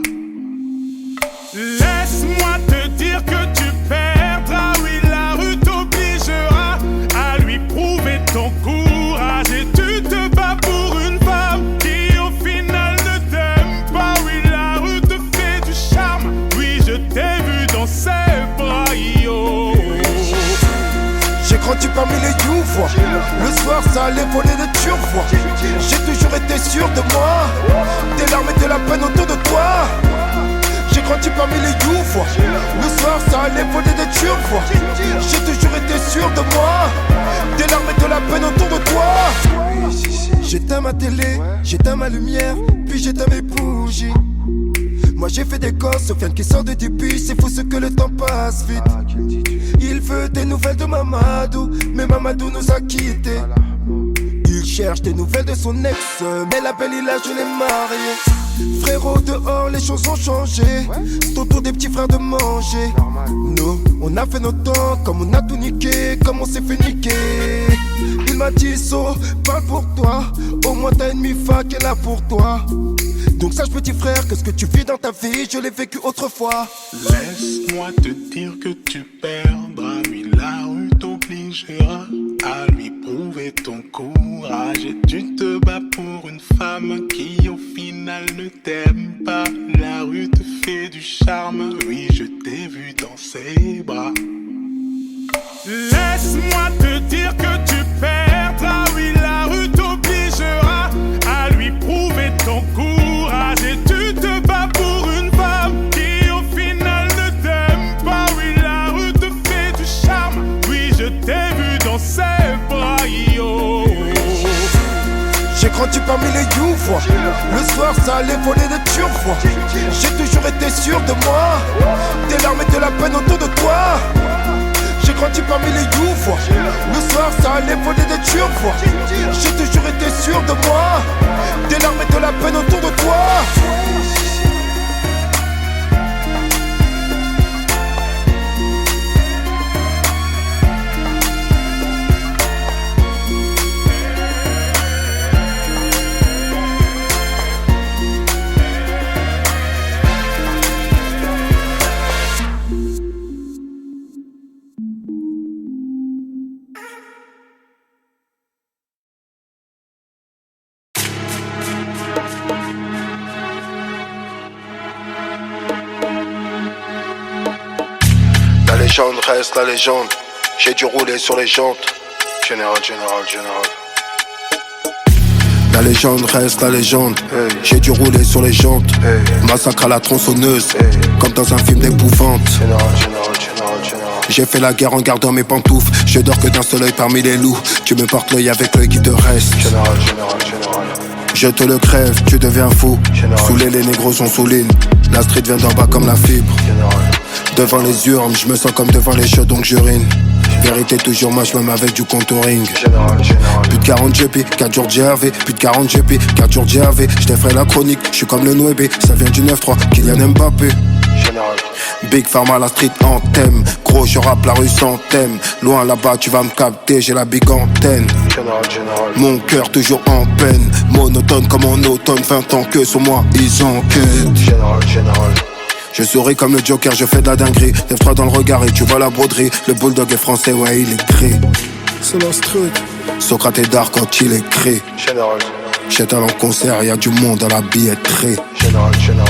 Laisse-moi te dire que tu perdras, oui la rue t'obligera à lui prouver ton courage. Et tu te bats pour une femme qui au final ne t'aime pas. Oui la rue te fait du charme, oui je t'ai vu dans ses bras, yo. J'ai grandi parmi les youvois, le soir ça allait voler de turvois. J'ai toujours été sûr de moi, des larmes et de la peine autour de toi. J'ai grandi parmi les youvois, le soir ça allait voler de turvois. J'ai toujours été sûr de moi, des larmes et de la peine autour de toi. J'éteins ma télé, j'éteins ma lumière, puis j'éteins mes bougies. Moi j'ai fait des gosses, Sofiane qui sort de début, c'est fou ce que le temps passe vite. Il veut des nouvelles de Mamadou, mais Mamadou nous a quittés. Il cherche des nouvelles de son ex, mais la belle il a je l'ai mariée. Frérot dehors les choses ont changé, c'est au tour des petits frères de manger. Nous on a fait notre temps, comme on a tout niqué, comme on s'est fait niquer. Il m'a dit So, parle pour toi, au moins t'as une mifa qui est là pour toi. Donc sache petit frère que ce que tu vis dans ta vie, je l'ai vécu autrefois. Laisse-moi te dire que tu perdras, oui la rue t'obligera à lui prouver ton courage. Et tu te bats pour une femme qui au final ne t'aime pas. La rue te fait du charme, oui je t'ai vu dans ses bras. Laisse-moi te dire que tu perdras, oui la rue t'obligera à lui prouver ton courage. Et tu te bats pour une femme qui au final ne t'aime pas. Oui la rue te fait du charme, oui je t'ai vu dans ses bras, yo. J'ai grandi parmi les youvois, le soir ça allait voler de turvois. J'ai toujours été sûr de moi, des larmes et de la peine autour de toi. J'ai grandi parmi les youvois, le soir ça allait voler de turvois. J'ai toujours été sûr de moi, des larmes et de la peine autour de toi. légende reste la légende. J'ai dû rouler sur les jantes. Général. La légende reste la légende. J'ai dû rouler sur les jantes. Massacre à la tronçonneuse, comme dans un film d'épouvante. J'ai fait la guerre en gardant mes pantoufles. Je dors que d'un seul œil parmi les loups. Tu me portes l'œil avec l'œil qui te reste. Je te le crève, tu deviens fou. Saoulé, les négros sont souligne. La street vient d'en bas comme la fibre. Devant les urnes, je me sens comme devant les chiots donc j'urine. Vérité toujours moche même avec du contouring. Plus de 40 GP, 4 jours de GAV. Plus de 40 GP, 4 jours de GAV. J't'ai fait la chronique, j'suis comme le 9B. Ça vient du 9-3, Kylian Mbappé. Big Pharma, la street en thème. Gros, je rappe la rue sans thème. Loin là-bas, tu vas me capter, j'ai la big antenne. Mon cœur toujours en peine. Monotone comme en automne, 20 ans que sur moi, ils enquêtent. Je souris comme le Joker, je fais de la dinguerie. Lève-toi dans le regard et tu vois la broderie. Le bulldog est français, ouais, il est gris. C'est la street. Socrate est dark quand il écrit. J'étais en concert, y'a du monde à la billetterie.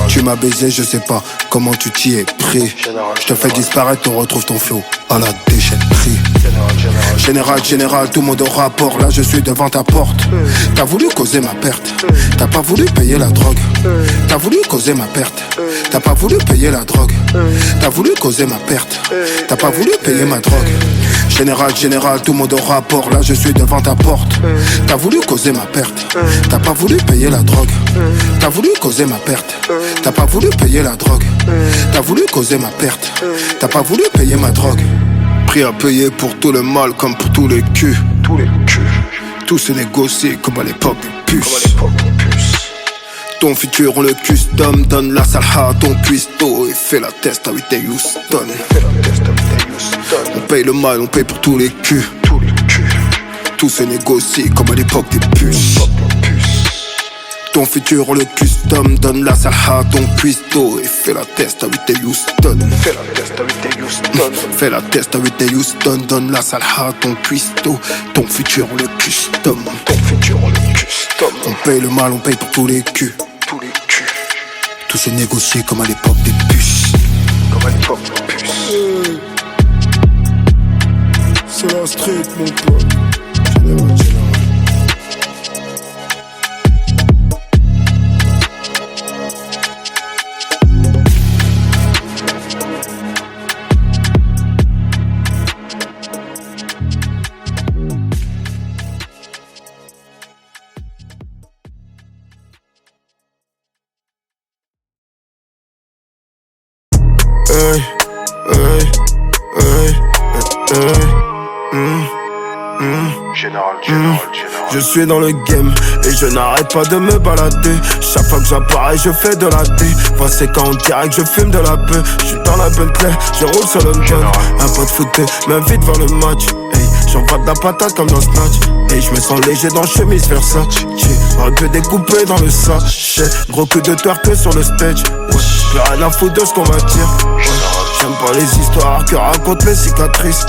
Tu m'as baisé, je sais pas comment tu t'y es pris. Je te fais disparaître, on retrouve ton flow à la déchetterie. Général, tout le monde au rapport. Là je suis devant ta porte. T'as voulu causer ma perte. T'as pas voulu payer la drogue. T'as voulu causer ma perte. T'as pas voulu payer la drogue. T'as voulu causer ma perte. T'as pas voulu payer ma drogue. Général, tout le monde au rapport. Là je suis devant ta porte. T'as voulu causer ma perte. T'as pas voulu payer la drogue. T'as voulu causer ma perte. T'as pas voulu payer la drogue. T'as voulu causer ma perte. T'as pas voulu payer ma drogue. Prix à payer pour tout le mal comme pour tous les culs. Tout se négocie comme à l'époque des puces. Ton futur on le custom. Donne la salha à ton cuistot et fais la test à Whitney Houston. On paye le mal, on paye pour tous les culs. Tout se négocie comme à l'époque des puces. Ton futur on le custom. Donne la salha à ton cuistot et fais la test à Whitney Houston. Fais la test à Whitney Houston. Donne la salha à ton cuistot. Ton futur on le custom. On paye le mal, on paye pour tous les culs. Tout se négocie comme à l'époque des puces. C'est la street mon pote. Je suis dans le game et je n'arrête pas de me balader. Chaque fois que j'apparais je fais de la D. Voici quand on dirait que je fume de la peur. Je suis dans la Bentley, je roule sur le gun. Un pote fouté m'invite vers le match. Hey, j'envoie de la patate comme dans Snatch. Et je me sens léger dans chemise Versace. J'aurais pu découper dans le sachet. Gros coup de twerk sur le stage. J'ai rien à foutre de ce qu'on m'attire. J'aime pas les histoires que racontent mes cicatrices.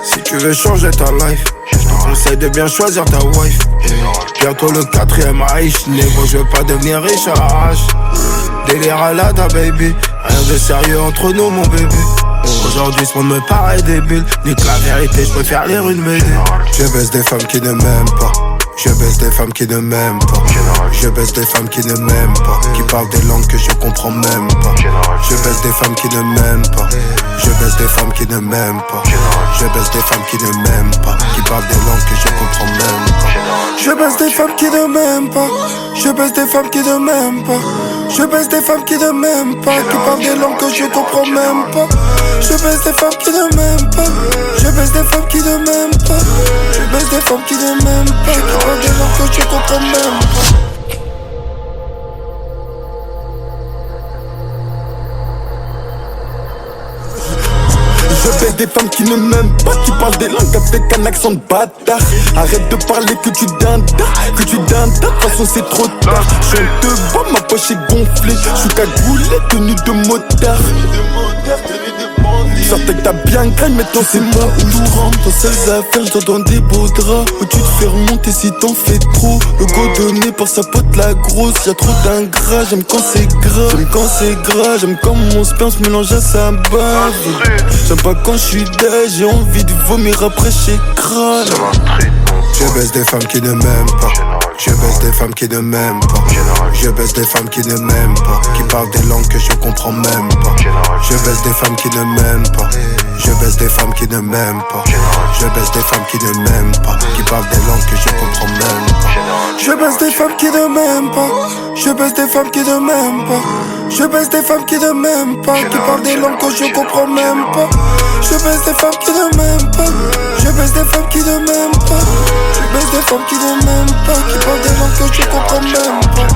Si tu veux changer ta life, je te conseille de bien choisir ta wife. Bientôt le 4ème Reich, négro, je veux pas devenir riche à l'arrache. Délire à la ta baby, rien de sérieux entre nous mon bébé. Aujourd'hui ce monde me paraît débile. Nique la vérité, je préfère lire une BD. Je baisse des femmes qui ne m'aiment pas. Je baisse des femmes qui ne m'aiment pas. Je baisse des femmes qui ne m'aiment pas. Qui parlent des langues que je comprends même pas. Je baisse des femmes qui ne m'aiment pas. Je baisse des femmes qui ne m'aiment pas. Je baisse des femmes qui ne m'aiment pas. Qui parlent des langues que je comprends même pas. Je baisse des femmes qui ne m'aiment pas. Je baisse des femmes qui ne m'aiment pas. Je baisse des femmes qui ne m'aiment pas. Qui parlent des langues que je comprends même pas. Je baisse des femmes qui ne m'aiment pas. Je baisse des femmes qui ne m'aiment pas. Je baisse des femmes qui ne m'aiment pas. Qui parlent des langues que je comprends même pas. Je baisse des femmes qui ne m'aiment pas, qui parlent des langues avec un accent de bâtard. Arrête de parler que tu dindas, que tu dindas, de toute façon c'est trop tard. Je te vois, ma poche est gonflée, je suis cagoulé, tenue de motard. Sors ta t'as bien gagne, maintenant c'est moi où je trempe. Dans ces affaires, je dors dans des beaux draps. Où tu te fais remonter si t'en fais trop. Le go donné par sa pote la grosse. Y'a trop d'ingrats, j'aime quand c'est gras. J'aime quand c'est gras, j'aime quand mon sperme se mélange à sa bave. J'aime pas quand je suis dead, j'ai envie de vomir après chez crâne. Je baisse des femmes qui ne m'aiment pas. Je baisse des femmes qui ne m'aiment pas. Je baisse des femmes qui ne m'aiment pas. Qui parlent des langues que je comprends même pas. Je baisse des femmes qui ne m'aiment pas. Je baisse des femmes qui ne m'aiment pas. Je baisse des femmes qui ne m'aiment pas. Qui parlent des langues que je comprends même pas. Je baisse des femmes qui ne m'aiment pas. Je baisse des femmes qui ne m'aiment pas. Je baisse des femmes qui ne m'aiment pas. Qui parlent des langues que je comprends même pas. Je baisse des femmes qui ne m'aiment pas. Je baisse des femmes qui ne m'aiment pas. Je baisse des femmes qui ne m'aiment pas. Qui parlent des langues que je comprends même pas.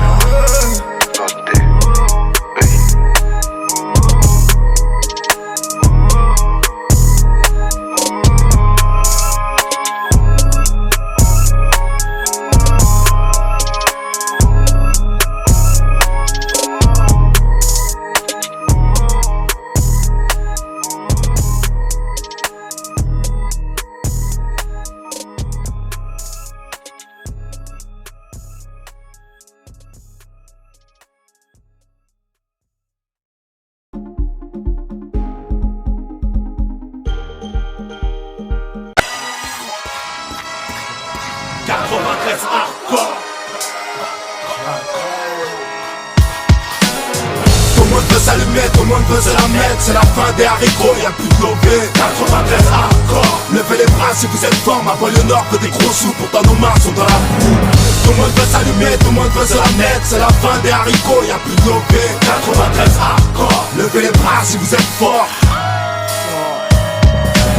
Tout le monde veut se la mettre, c'est la fin des haricots, y'a plus de lobé. 93 hardcore, levez les bras si vous êtes fort. Ma banlieue nord veut des gros sous, pourtant nos mains sont dans la boue. Tout le monde veut s'allumer, tout le monde veut se la mettre, c'est la fin des haricots, y'a plus de lobé. 93 hardcore, levez les bras si vous êtes fort.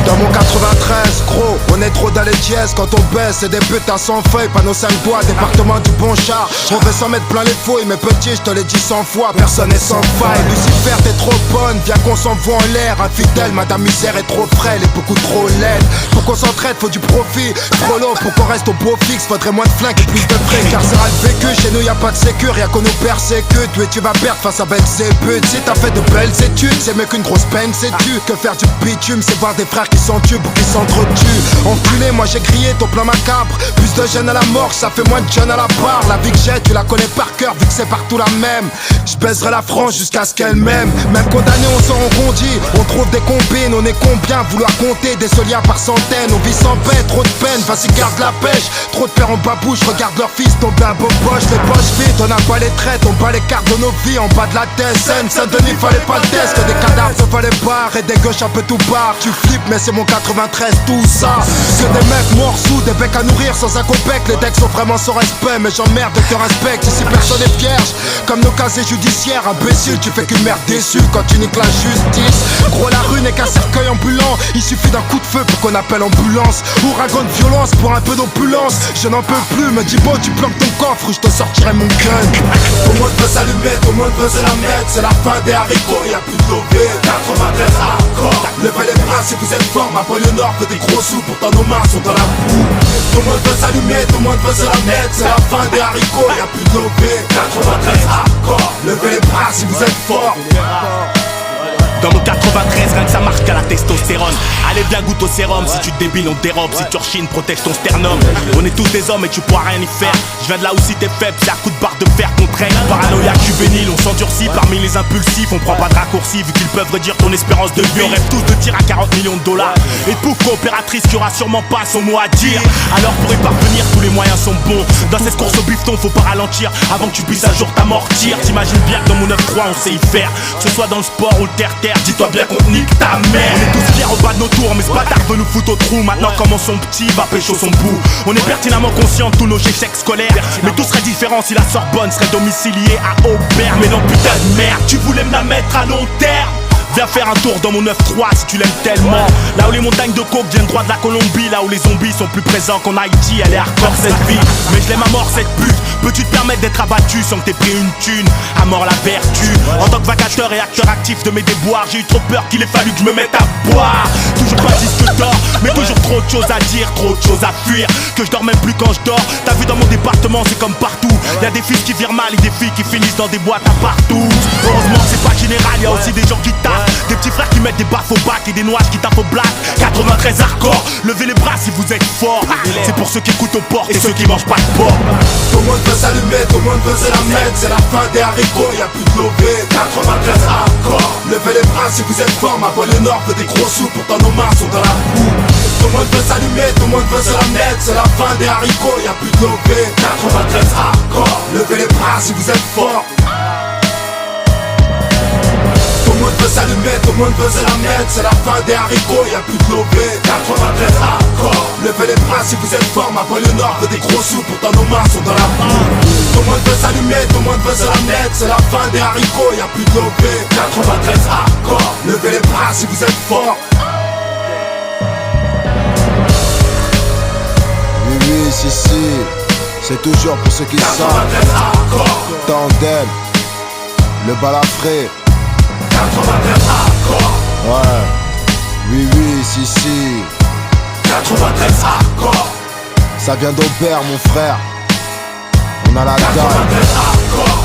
Dans mon 93, gros, on est trop dans les dièses. Quand on baisse, c'est des putains sans feuilles. Panneau 5 doigts, département du bon char. On veut s'en mettre plein les fouilles, mais petit, je te l'ai dit 100 fois. Personne n'est sans faille. Lucifer, t'es trop bonne, viens qu'on s'envoie en l'air. Infidèle, madame misère est trop frêle et beaucoup trop laide. Pour qu'on s'entraide, faut du profit. Frollo, pour qu'on reste au beau fixe, faudrait moins de flingues et plus de frais. Carcéral vécu, chez nous y'a pas de sécu, rien qu'on nous persécute. Oui, tu vas perdre face à belles ébutes. Si t'as fait de belles études, c'est mieux qu'une grosse peine, sais-tu. Que faire du bitume, c'est voir des frères qui s'entubent ou qui s'entretuent. Enculé, moi j'ai crié ton plan macabre. Plus de jeunes à la mort, ça fait moins de jeunes à la barre. La vie que j'ai, tu la connais par cœur, vu que c'est partout la même. Je baiserai la France jusqu'à ce qu'elle m'aime. Même condamné, on s'en rebondit. On trouve des combines, on est combien vouloir compter des soliens par centaines. On vit sans paix, trop de peine, vas-y garde la pêche. Trop de pères en babouche, regarde leur fils tomber un beau poche. Les poches vides, on a pas les traites, on bat les cartes de nos vies en bas de la tête. Saint-Denis, fallait pas le test, que des cadavres se fallait barre et des gauches un peu tout barre. Tu flippes, mais c'est mon 93, tout ça. Que des mecs morts sous, des becs à nourrir sans un copec. Les decks sont vraiment sans respect, mais j'emmerde et te respecte. Ici personne est vierge, comme nos casiers judiciaires. Imbécile, tu fais qu'une merde déçue quand tu niques la justice. Gros, la rue n'est qu'un cercueil ambulant. Il suffit d'un coup de feu pour qu'on appelle ambulance. Ouragan de violence pour un peu d'opulence. Je n'en peux plus, me dis bon, tu planques ton coffre ou je te sortirai mon gun. Tout le monde veut s'allumer, tout le monde veut se la mettre. C'est la fin des haricots, y'a plus de lobé. 93 hardcore, levez les bras si vous êtes fort. Ma banlieue nord veut des gros sous, pourtant nos mains sont dans la boue. Tout le monde veut s'allumer, tout le monde veut se la mettre. C'est la fin des haricots, y'a plus de lobé. 93 hardcore, levez les bras si vous êtes fort. Dans mon 93, rien que ça marche qu'à la testostérone. Allez bien goûte au sérum, si tu te débiles on te dérobe. Si tu rechines, protège ton sternum. On est tous des hommes et tu pourras rien y faire. Je viens de là où si t'es faible, c'est à coup de barre de fer qu'on traîne. Paranoïaque, juvénile, on s'endurcit parmi les impulsifs. On prend pas de raccourcis vu qu'ils peuvent réduire ton espérance de vie. On rêve tous de tir à 40 millions de dollars. Et pouf, coopératrice qui aura sûrement pas son mot à dire. Alors pour y parvenir, tous les moyens sont bons. Dans cette course au bifton, faut pas ralentir avant que tu puisses un jour t'amortir. T'imagines bien que dans mon 9-3 on sait y faire. Que ce soit dans le sport ou le terre-terre, dis-toi bien qu'on nique ta mère. On est tous fiers au bas de nos tours, mais ce bâtard veut nous foutre au trou. Maintenant comment son petit va pécho son bout. On est pertinemment conscient de tous nos échecs scolaires. Mais tout serait différent si la Sorbonne serait domiciliée à Aubert. Mais non putain de merde, tu voulais me la mettre à long terme. Viens faire un tour dans mon 9-3 si tu l'aimes tellement. Là où les montagnes de coke viennent droit de la Colombie. Là où les zombies sont plus présents qu'en Haïti. Elle est hardcore cette vie, mais je l'aime à mort cette pute. Peux-tu te permettre d'être abattu sans que t'aies pris une thune? À mort la vertu. En tant que vacateur et acteur actif de mes déboires, j'ai eu trop peur qu'il ait fallu que je me mette à boire. Toujours pas disque d'or, mais toujours trop de choses à dire, trop de choses à fuir. Que je dors même plus quand je dors. T'as vu dans mon département c'est comme partout. Y'a des fils qui virent mal et des filles qui finissent dans des boîtes à partout. Heureusement que c'est pas général, y'a aussi des gens qui tapent. Des petits frères qui mettent des baffes taffent au bac et des noirs qui taffent au black. 93 hardcore, levez les bras si vous êtes forts. C'est pour ceux qui écoutent aux portes et ceux qui mangent pas de porc. Tout le monde veut s'allumer, tout le monde veut se la mettre. C'est la fin des haricots, y'a plus de lové. 93 hardcore, levez les bras si vous êtes forts. Ma voix le nord veut des gros sous, pourtant nos mains sont dans la boue. Tout le monde veut s'allumer, tout le monde veut se la mettre. C'est la fin des haricots, y'a plus de lové. 93 hardcore, levez les bras si vous êtes forts. Tout le monde veut s'allumer, tout le monde veut se la mettre. C'est la fin des haricots, y'a plus de lové. 93 hardcore, levez les bras si vous êtes forts. Ma voix le nord veut des gros sous, pourtant nos mains sont dans la boue. Tout le monde veut s'allumer, tout le monde veut se la mettre. C'est la fin des haricots, y'a plus de lové. 93 hardcore, levez les bras si vous êtes forts. Oui, si, c'est toujours pour ceux qui savent. Tandem, le balafré. Ouais, oui, si. 93 hardcore. Ça vient d'Aubert, mon frère. On a la dalle. 93 hardcore.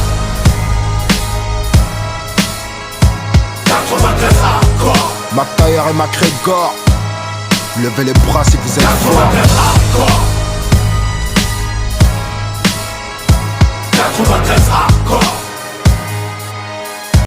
93 hardcore. McTayer et McGregor. Levez les bras si vous êtes forts. 93 hardcore. 93 hardcore.